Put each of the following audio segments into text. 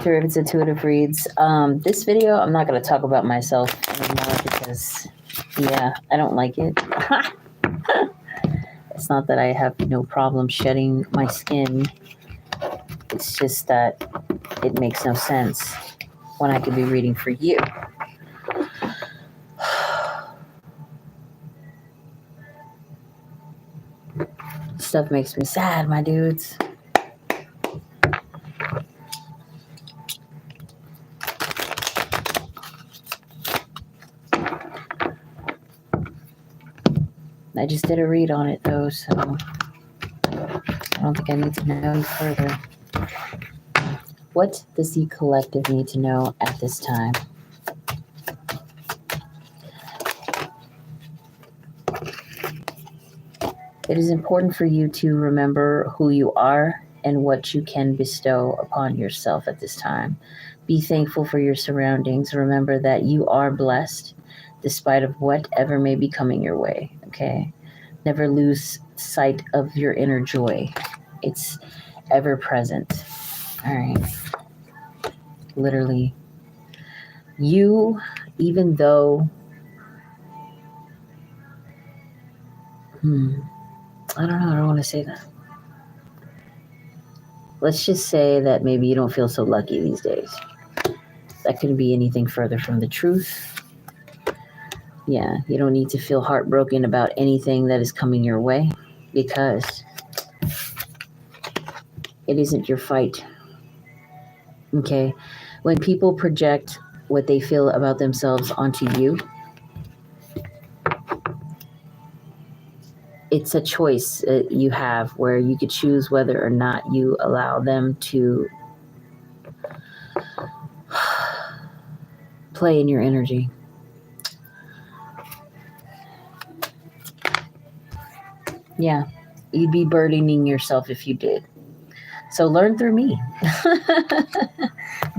It's Intuitive Reads. This video, I'm not going to talk about myself anymore because, yeah, I don't like it. It's not that I have no problem shedding my skin. It's just that it makes no sense when I could be reading for you. Stuff makes me sad, my dudes. I just did a read on it though, so I don't think I need to know any further. What does the collective need to know at this time? It is important for you to remember who you are and what you can bestow upon yourself at this time. Be thankful for your surroundings. Remember that you are blessed despite of whatever may be coming your way, okay? Never lose sight of your inner joy. It's ever present. All right. Literally. You, even though, I don't know, I don't want to say that. Let's just say that maybe you don't feel so lucky these days. That couldn't be anything further from the truth. Yeah, you don't need to feel heartbroken about anything that is coming your way because it isn't your fight. Okay? When people project what they feel about themselves onto you, it's a choice you have where you could choose whether or not you allow them to play in your energy. Yeah, you'd be burdening yourself if you did. So learn through me.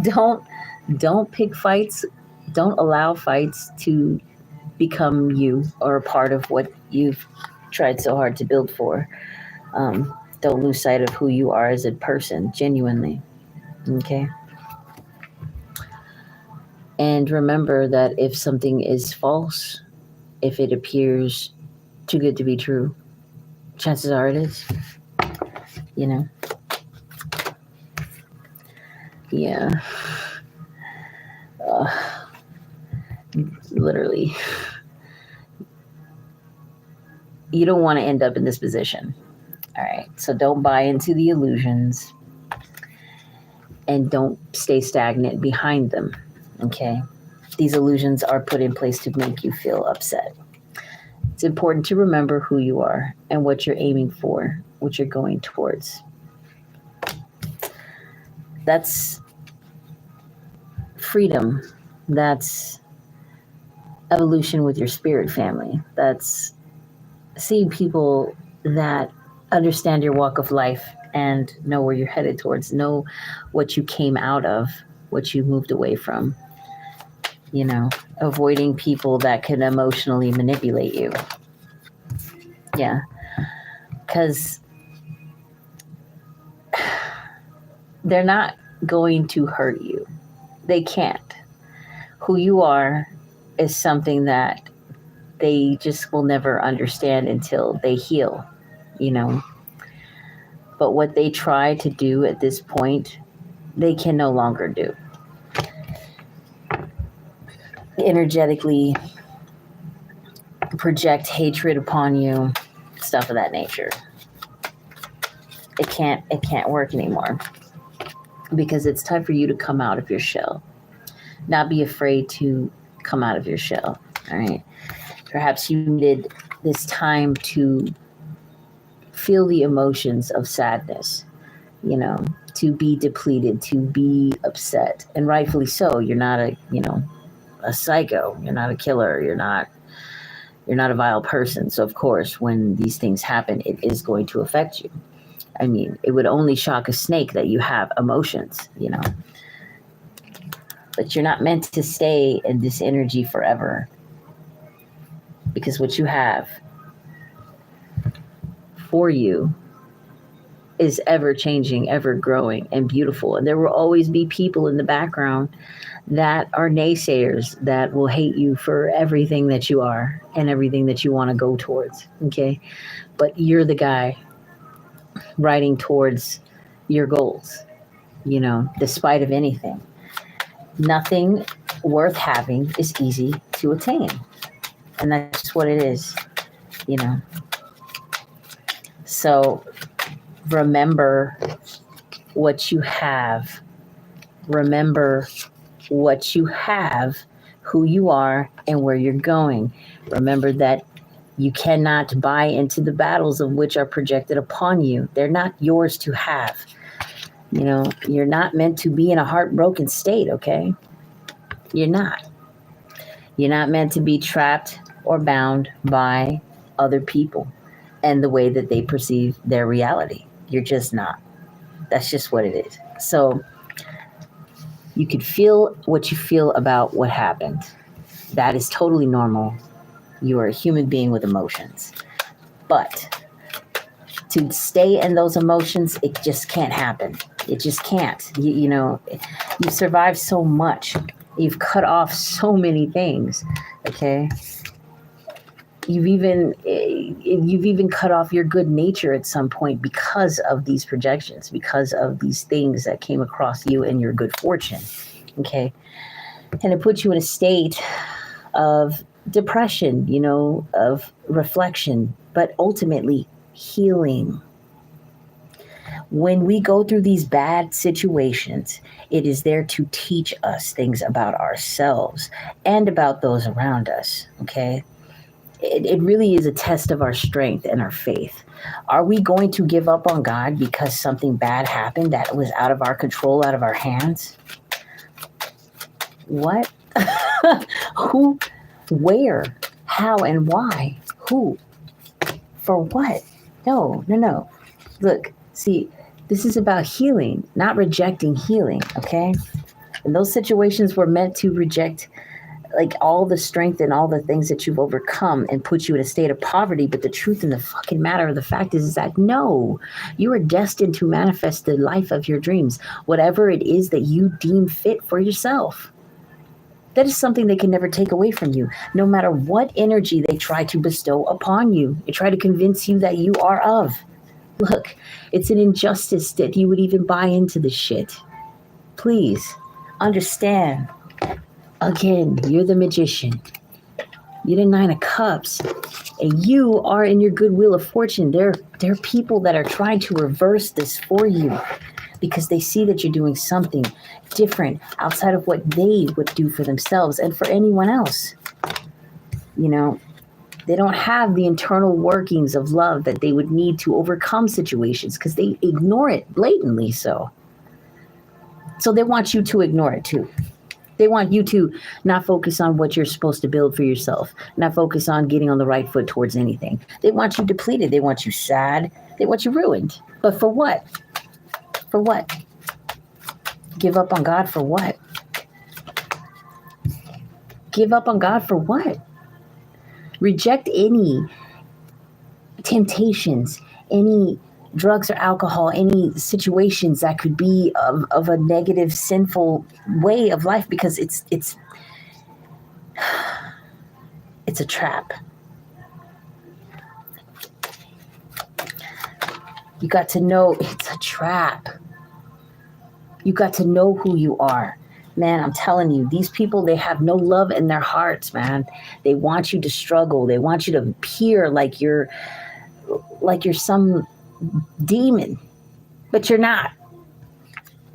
Don't pick fights. Don't allow fights to become you or a part of what you've tried so hard to build for. Don't lose sight of who you are as a person, genuinely. Okay? And remember that if something is false, if it appears too good to be true, chances are it is. You know? Yeah. Literally. You don't want to end up in this position. All right. So don't buy into the illusions and don't stay stagnant behind them. Okay. These illusions are put in place to make you feel upset. It's important to remember who you are and what you're aiming for, what you're going towards. That's freedom. That's evolution with your spirit family. That's seeing people that understand your walk of life and know where you're headed towards, know what you came out of, what you moved away from. You know, avoiding people that can emotionally manipulate you. Yeah. Because they're not going to hurt you. They can't. Who you are is something that they just will never understand until they heal, you know. But what they try to do at this point, they can no longer do. Energetically project hatred upon you, stuff of that nature. It can't work anymore because it's time for you to come out of your shell. Not be afraid to come out of your shell. All right. Perhaps you needed this time to feel the emotions of sadness, you know, to be depleted, to be upset, and rightfully so. You're not a psycho. You're not a killer. You're not a vile person. So of course, when these things happen, it is going to affect you. I mean, it would only shock a snake that you have emotions, you know. But you're not meant to stay in this energy forever. Because what you have for you is ever changing, ever growing, and beautiful. And there will always be people in the background that are naysayers that will hate you for everything that you are and everything that you want to go towards. Okay. But you're the guy riding towards your goals, despite of anything. Nothing worth having is easy to attain. And that's just what it is, you know. So remember what you have. Remember what you have, who you are, and where you're going. Remember that you cannot buy into the battles of which are projected upon you. They're not yours to have. You're not meant to be in a heartbroken state, okay? You're not. You're not meant to be trapped or bound by other people and the way that they perceive their reality. You're just not. That's just what it is. So you could feel what you feel about what happened. That is totally normal. You are a human being with emotions. But to stay in those emotions, it just can't happen. It just can't. You've survived so much. You've cut off so many things. Okay. You've even cut off your good nature at some point because of these projections, because of these things that came across you and your good fortune. Okay. And it puts you in a state of depression, of reflection, but ultimately healing. When we go through these bad situations, it is there to teach us things about ourselves and about those around us. Okay. It really is a test of our strength and our faith. Are we going to give up on God because something bad happened that was out of our control, out of our hands? What? Who? Where? How and why? Who? For what? No. Look, see, this is about healing, not rejecting healing, okay? And those situations were meant to reject like all the strength and all the things that you've overcome and put you in a state of poverty. But the truth and the fucking matter of the fact is that no, you are destined to manifest the life of your dreams, whatever it is that you deem fit for yourself. That is something they can never take away from you, no matter what energy they try to bestow upon you. They try to convince you that you are of. Look, it's an injustice that you would even buy into this shit. Please understand. Again, you're the magician. You're the Nine of Cups. And you are in your goodwill of fortune. There are people that are trying to reverse this for you because they see that you're doing something different outside of what they would do for themselves and for anyone else. They don't have the internal workings of love that they would need to overcome situations because they ignore it blatantly so. So they want you to ignore it too. They want you to not focus on what you're supposed to build for yourself, not focus on getting on the right foot towards anything. They want you depleted. They want you sad. They want you ruined. But for what? For what? Give up on God for what? Give up on God for what? Reject any temptations, any drugs or alcohol, any situations that could be of a negative, sinful way of life because it's a trap. You got to know it's a trap. You got to know who you are. Man, I'm telling you, these people, they have no love in their hearts, man. They want you to struggle. They want you to appear like you're some demon, but you're not.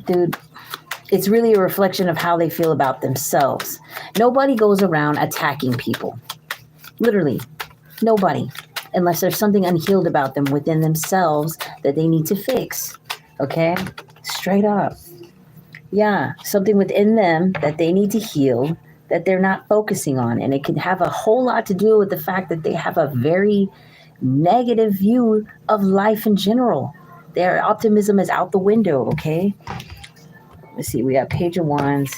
Dude, it's really a reflection of how they feel about themselves. Nobody goes around attacking people. Literally, nobody. Unless there's something unhealed about them within themselves that they need to fix. Okay? Straight up. Yeah, something within them that they need to heal that they're not focusing on. And it can have a whole lot to do with the fact that they have a very negative view of life in general. Their optimism is out the window, okay? Let's see, we got Page of Wands.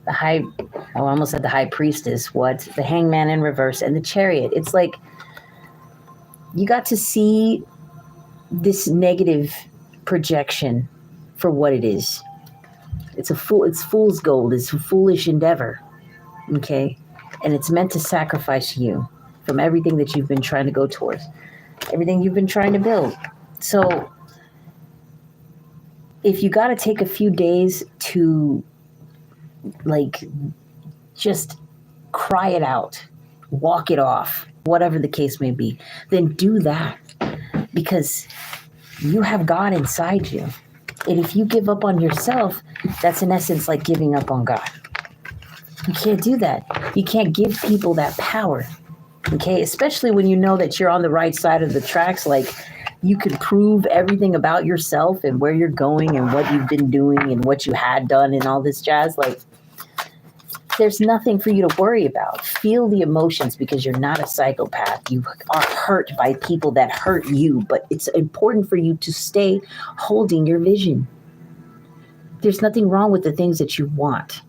I almost said the High Priestess. What? The Hangman in reverse and the Chariot. It's like you got to see this negative projection for what it is. It's fool's gold. It's a foolish endeavor. Okay? And it's meant to sacrifice you from everything that you've been trying to go towards, everything you've been trying to build. So if you got to take a few days to like just cry it out, walk it off, whatever the case may be, then do that, because you have God inside you. And if you give up on yourself, that's in essence like giving up on God. You can't do that. You can't give people that power. Okay? Especially when you know that you're on the right side of the tracks, like you can prove everything about yourself and where you're going and what you've been doing and what you had done and all this jazz. Like, there's nothing for you to worry about. Feel the emotions, because you're not a psychopath. You are hurt by people that hurt you, but it's important for you to stay holding your vision. There's nothing wrong with the things that you want.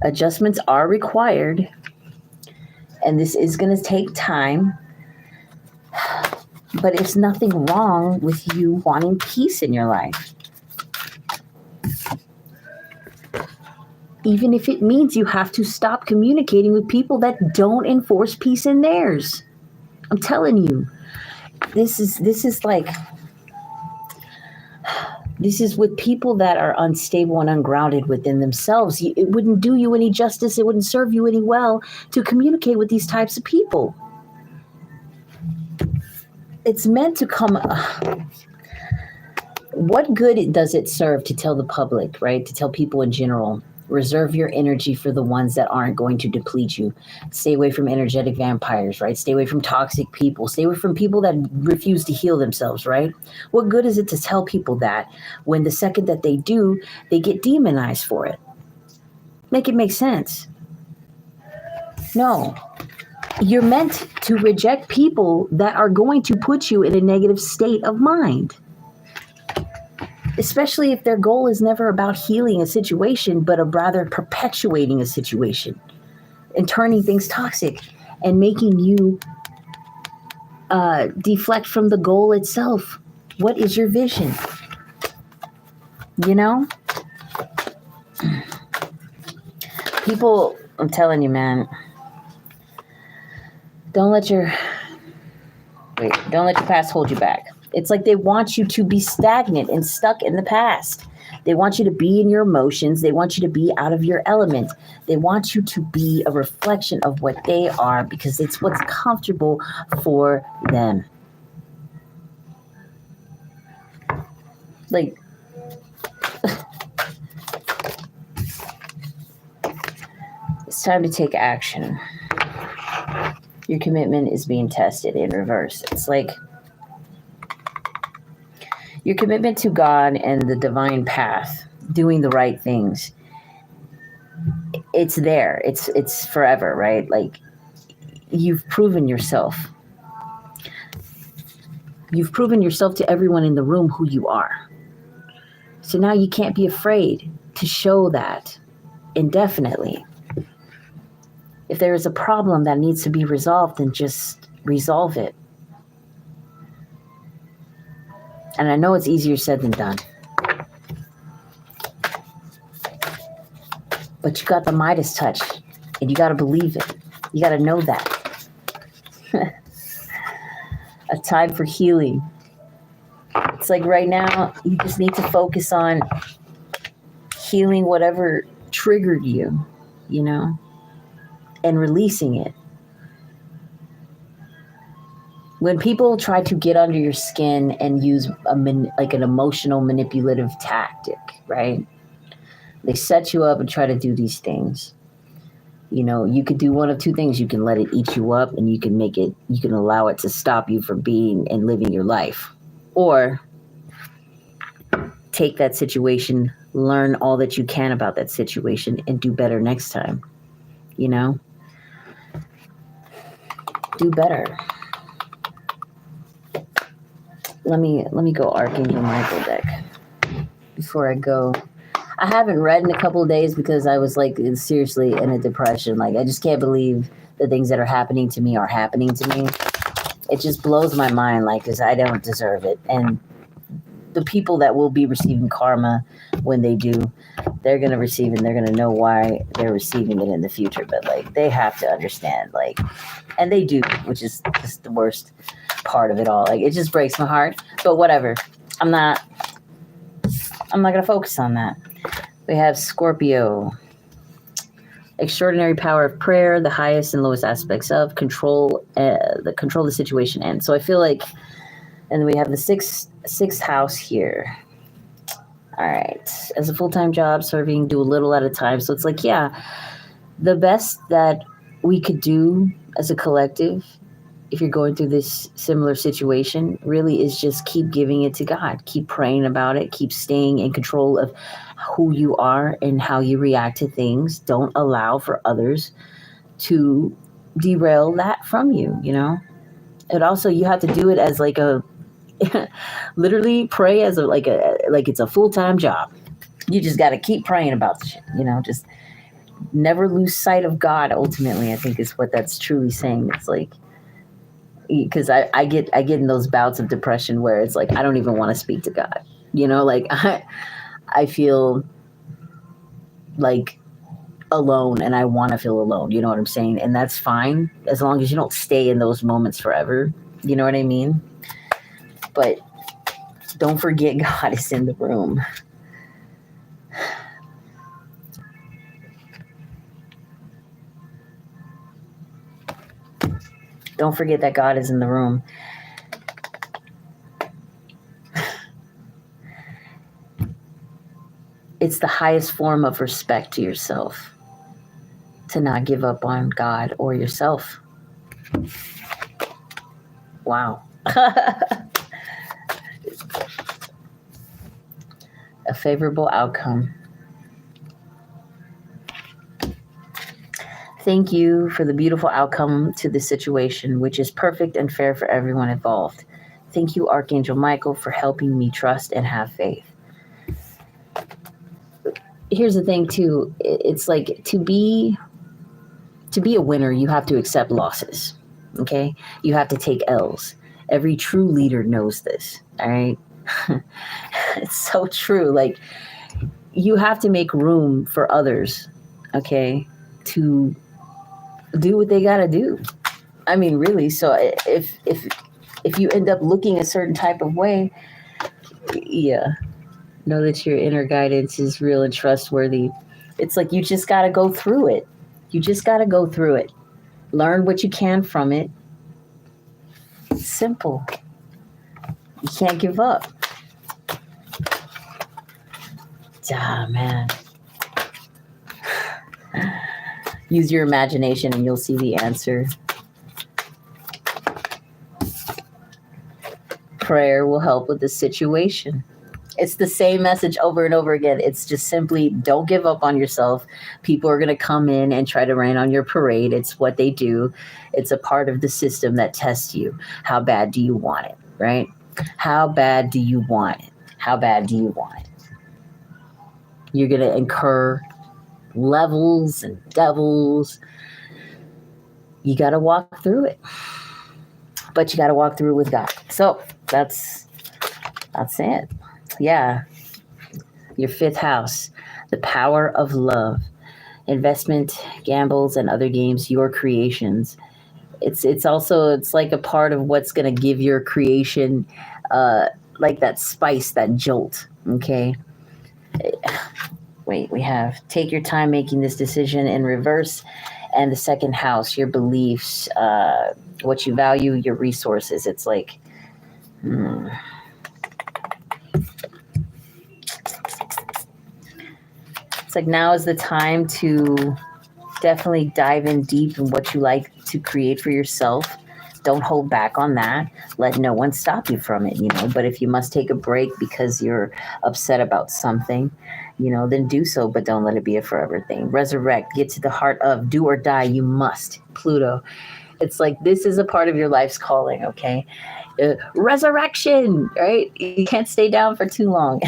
Adjustments are required, and this is going to take time, but there's nothing wrong with you wanting peace in your life. Even if it means you have to stop communicating with people that don't enforce peace in theirs. I'm telling you, this is with people that are unstable and ungrounded within themselves. It wouldn't do you any justice. It wouldn't serve you any well to communicate with these types of people. It's meant to come. What good does it serve to tell the public, right? To tell people in general, reserve your energy for the ones that aren't going to deplete you. Stay away from energetic vampires, right? Stay away from toxic people. Stay away from people that refuse to heal themselves, right? What good is it to tell people that when the second that they do, they get demonized for it? Make it make sense. No. You're meant to reject people that are going to put you in a negative state of mind. Especially if their goal is never about healing a situation, but rather perpetuating a situation and turning things toxic and making you deflect from the goal itself. What is your vision? You know? People, I'm telling you, man, don't let your past hold you back. It's like they want you to be stagnant and stuck in the past. They want you to be in your emotions. They want you to be out of your element. They want you to be a reflection of what they are, because it's what's comfortable for them. Like, it's time to take action. Your commitment is being tested in reverse. It's like your commitment to God and the divine path, doing the right things. It's there. It's forever, right? Like, you've proven yourself. You've proven yourself to everyone in the room who you are. So now you can't be afraid to show that indefinitely. If there is a problem that needs to be resolved, then just resolve it. And I know it's easier said than done. But you got the Midas touch, and you got to believe it. You got to know that. A time for healing. It's like right now, you just need to focus on healing whatever triggered you, you know, and releasing it. When people try to get under your skin and use like an emotional manipulative tactic, right? They set you up and try to do these things. You know, you could do one of two things. You can let it eat you up, and you can allow it to stop you from being and living your life. Or take that situation, learn all that you can about that situation, and do better next time. You know? Do better. Let me go Archangel Michael deck before I go. I haven't read in a couple of days because I was like seriously in a depression. Like, I just can't believe the things that are happening to me are happening to me. It just blows my mind, like, because I don't deserve it. And the people that will be receiving karma when they do, they're going to receive it and they're going to know why they're receiving it in the future. But like, they have to understand, like, and they do, which is just the worst part of it all. Like, it just breaks my heart, but whatever. I'm not going to focus on that. We have Scorpio. Extraordinary power of prayer, the highest and lowest aspects of control, the situation. And so I feel like, and we have the sixth house here. All right. As a full-time job, serving, do a little at a time. So it's like, yeah, the best that we could do as a collective, if you're going through this similar situation, really is just keep giving it to God. Keep praying about it. Keep staying in control of who you are and how you react to things. Don't allow for others to derail that from you, you know? And also you have to do it as like a, literally pray as like it's a full-time job. You just got to keep praying about the shit, you know, just never lose sight of God. Ultimately, I think is what that's truly saying. It's like, because I get in those bouts of depression where it's like, I don't even want to speak to God, you know, like I feel like alone and I want to feel alone. You know what I'm saying? And that's fine as long as you don't stay in those moments forever. You know what I mean? But don't forget God is in the room. Don't forget that God is in the room. It's the highest form of respect to yourself to not give up on God or yourself. Wow. A favorable outcome. Thank you for the beautiful outcome to the situation, which is perfect and fair for everyone involved. Thank you, Archangel Michael, for helping me trust and have faith. Here's the thing too. It's like to be a winner, you have to accept losses. Okay. You have to take L's. Every true leader knows this. All right. It's so true. Like you have to make room for others. Okay. To do what they got to do. I mean, really. So if you end up looking a certain type of way, yeah. Know that your inner guidance is real and trustworthy. It's like you just got to go through it. You just got to go through it. Learn what you can from it. It's simple. You can't give up. Ah, man. Use your imagination and you'll see the answer. Prayer will help with the situation. It's the same message over and over again. It's just simply don't give up on yourself. People are going to come in and try to rain on your parade. It's what they do. It's a part of the system that tests you. How bad do you want it, right? How bad do you want it? How bad do you want it? You're going to incur levels and devils. You got to walk through it. But you got to walk through it with God. So that's it. Yeah. Your fifth house, the power of love, investment, gambles, and other games, your creations. It's also, it's like a part of what's going to give your creation, like that spice, that jolt. Okay. Wait, we have take your time making this decision in reverse. And the second house, your beliefs, what you value, your resources. It's like, it's like now is the time to definitely dive in deep in what you like to create for yourself. Don't hold back on that. Let no one stop you from it, you know. But if you must take a break because you're upset about something, you know, then do so, but don't let it be a forever thing. Resurrect, get to the heart of, do or die, you must. Pluto. It's like this is a part of your life's calling, okay? Resurrection, right? You can't stay down for too long.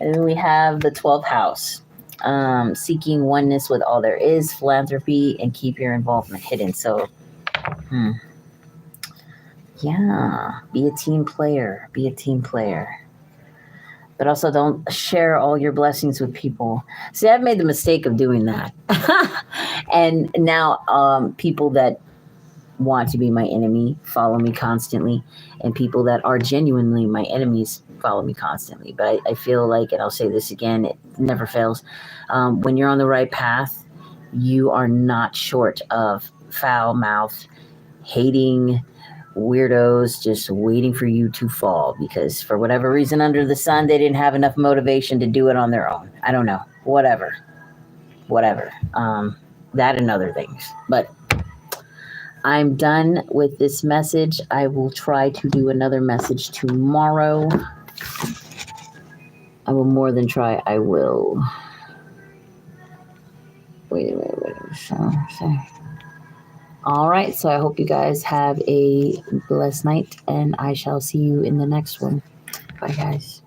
And then we have the 12th house. Seeking oneness with all there is, philanthropy, and keep your involvement hidden. So, Yeah, be a team player. Be a team player. But also don't share all your blessings with people. See, I've made the mistake of doing that. And now people that want to be my enemy follow me constantly, and people that are genuinely my enemies follow me constantly. But I feel like, and I'll say this again, it never fails. When you're on the right path, you are not short of foul mouth, hating weirdos just waiting for you to fall because for whatever reason under the sun they didn't have enough motivation to do it on their own. I don't know. Whatever. That and other things. But I'm done with this message. I will try to do another message tomorrow. I will more than try. I will. Wait. So. All right. So I hope you guys have a blessed night, and I shall see you in the next one. Bye, guys.